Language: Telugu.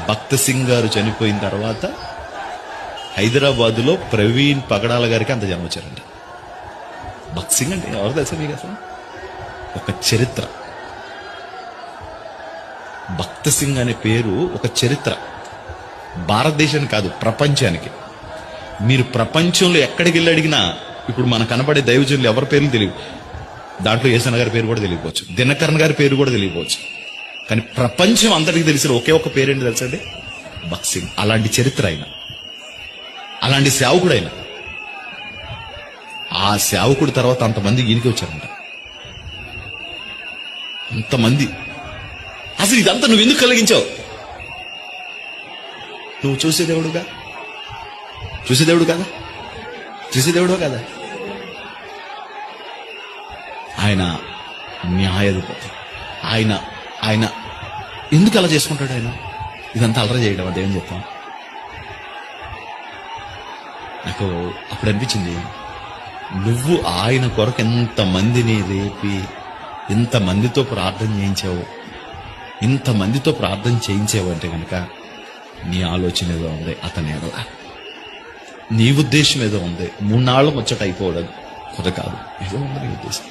భక్త సింగ్ గారు చనిపోయిన తర్వాత హైదరాబాద్లో ప్రవీణ్ పగడాల గారికి అంత జన్మ వచ్చారంట. భక్త్ సింగ్ అంటే ఎవరు తెలుసా మీకు అసలు? ఒక చరిత్ర. భక్త సింగ్ అనే పేరు ఒక చరిత్ర, భారతదేశానికి కాదు ప్రపంచానికి. మీరు ప్రపంచంలో ఎక్కడికి వెళ్ళి అడిగినా ఇప్పుడు మన కనబడే దైవజనులు ఎవరి పేర్లు తెలియదు. దాంట్లో యేసన్న గారి పేరు కూడా తెలియకపోవచ్చు, దినకరన్ గారి పేరు కూడా తెలియకపోవచ్చు. కానీ ప్రపంచం అందరికీ తెలిసిన ఒకే ఒక పేరేంటి తెలుసండి? భక్త్ సింగ్. అలాంటి చరిత్ర ఆయన, అలాంటి సేవకుడు ఆయన. ఆ సేవకుడు తర్వాత అంతమంది ఈయనకి వచ్చారంట, అంతమంది. అసలు ఇదంతా నువ్వు ఎందుకు కలిగించావు? నువ్వు చూసేదేవుడుగా, చూసేదేవుడు కదా, చూసేదేవుడు కదా. ఆయన న్యాయాధిపతి. ఆయన ఆయన ఎందుకు అలా చేసుకుంటాడు? ఆయన ఇదంతా అలరా చేయడం అదేం చెప్తాం. నాకు అప్పుడు అనిపించింది, నువ్వు ఆయన కొరకు ఎంతమందిని రేపి ఇంతమందితో ప్రార్థన చేయించావు, ఇంతమందితో ప్రార్థన చేయించావు అంటే కనుక నీ ఆలోచన ఏదో ఉంది అతని ఎడల, నీ ఉద్దేశం ఏదో ఉంది. 3 నాళ్ళు ముచ్చట అయిపోవడం కొద్ది కాదు, ఏదో ఉంది నీ ఉద్దేశం.